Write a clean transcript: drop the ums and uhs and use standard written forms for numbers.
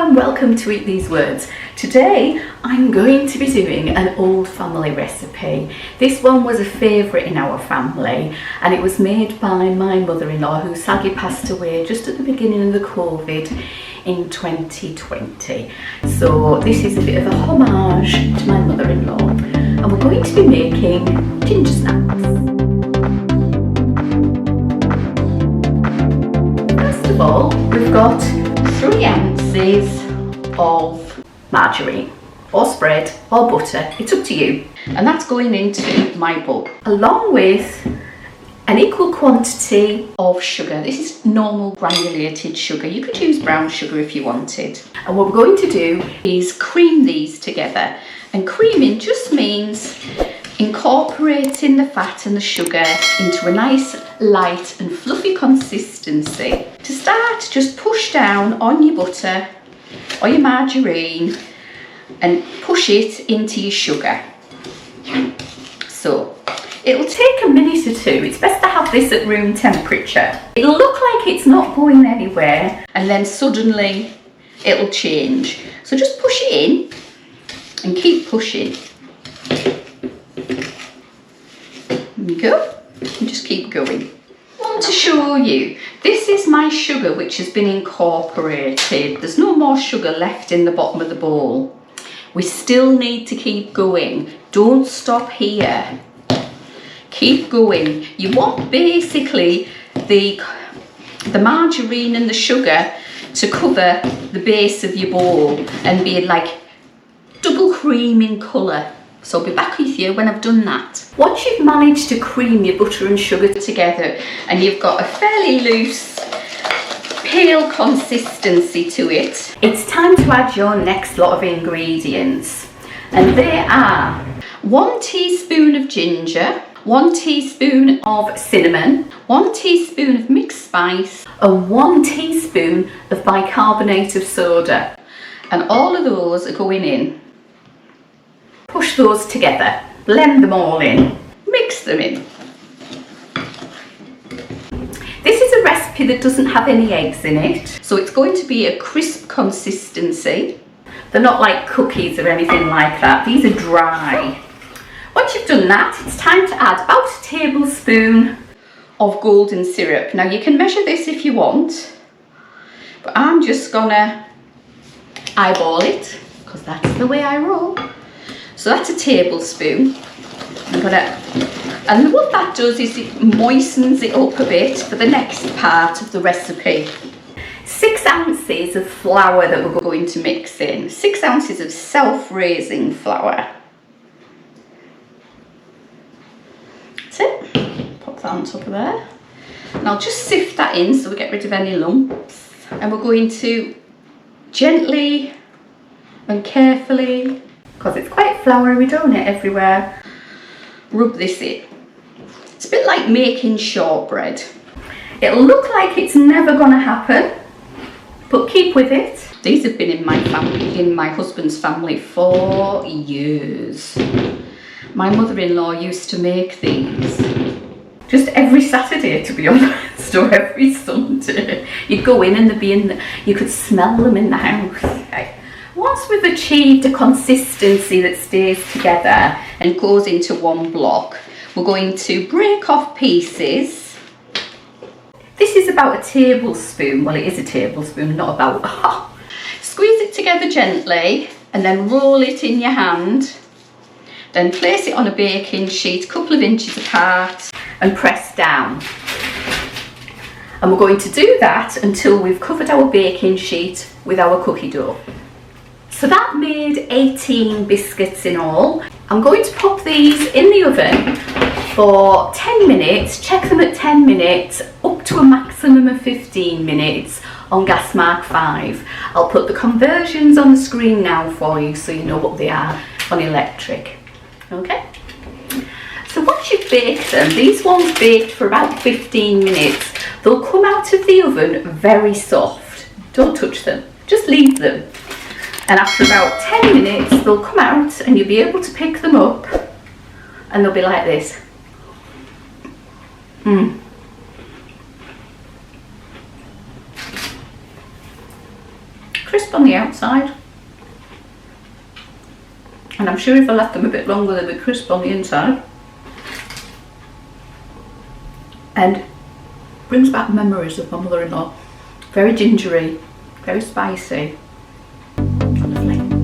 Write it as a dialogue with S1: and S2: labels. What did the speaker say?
S1: and welcome to Eat These Words. Today I'm going to be doing an old family recipe. This one was a favourite in our family and it was made by my mother-in-law, who sadly passed away just at the beginning of the COVID in 2020. So this is a bit of a homage to my mother-in-law, and we're going to be making Gingersnaps. First of all, we've got 3 ounces of margarine or spread or butter, it's up to you, and that's going into my bowl, along with an equal quantity of sugar. This is normal granulated sugar. You could use brown sugar if you wanted. And what we're going to do is cream these together, and creaming just means incorporating the fat and the sugar into a nice light and fluffy consistency. To start, just push down on your butter or your margarine and push it into your sugar. So it'll take a minute or two. It's best to have this at room temperature. It'll look like it's not going anywhere, and then suddenly it'll change. So just push it in and keep pushing. There you go. And just keep going. I want to show you, this is my sugar which has been incorporated. There's no more sugar left in the bottom of the bowl. We still need to keep going. Don't stop here. Keep going. You want basically the margarine and the sugar to cover the base of your bowl and be like double cream in colour. So I'll be back with you when I've done that. Once you've managed to cream your butter and sugar together and you've got a fairly loose, pale consistency to it, it's time to add your next lot of ingredients. And they are 1 teaspoon of ginger, 1 teaspoon of cinnamon, 1 teaspoon of mixed spice, and 1 teaspoon of bicarbonate of soda. And all of those are going in. Push those together, blend them all in, mix them in. This is a recipe that doesn't have any eggs in it, so it's going to be a crisp consistency. They're not like cookies or anything like that. These are dry. Once you've done that, it's time to add about a tablespoon of golden syrup. Now you can measure this if you want, but I'm just gonna eyeball it because that's the way I roll. So that's a tablespoon. And what that does is it moistens it up a bit for the next part of the recipe. 6 ounces of flour that we're going to mix in. 6 ounces of self-raising flour. That's it. Pop that on top of there. And I'll just sift that in so we get rid of any lumps. And we're going to gently and carefully, because it's quite floury, we don't want it everywhere, rub this in. It's a bit like making shortbread. It'll look like it's never going to happen, but keep with it. These have been in my family, in my husband's family, for years. My mother-in-law used to make these just every Saturday, to be honest, or every Sunday. You'd go in and they'd be in the, you could smell them in the house. Okay. Once we've achieved a consistency that stays together and goes into one block, we're going to break off pieces. This is about a tablespoon. Well, it is a tablespoon, not about. Squeeze it together gently and then roll it in your hand. Then place it on a baking sheet a couple of inches apart and press down. And we're going to do that until we've covered our baking sheet with our cookie dough. So that made 18 biscuits in all. I'm going to pop these in the oven for 10 minutes, check them at 10 minutes, up to a maximum of 15 minutes on gas mark 5. I'll put the conversions on the screen now for you so you know what they are on electric. Okay? So once you've baked them, these ones baked for about 15 minutes, they'll come out of the oven very soft. Don't touch them, just leave them. And after about 10 minutes, they'll come out and you'll be able to pick them up and they'll be like this. crisp on the outside. And I'm sure if I left them a bit longer they'd be crisp on the inside. And brings back memories of my mother-in-law. Very gingery, very spicy. Lovely.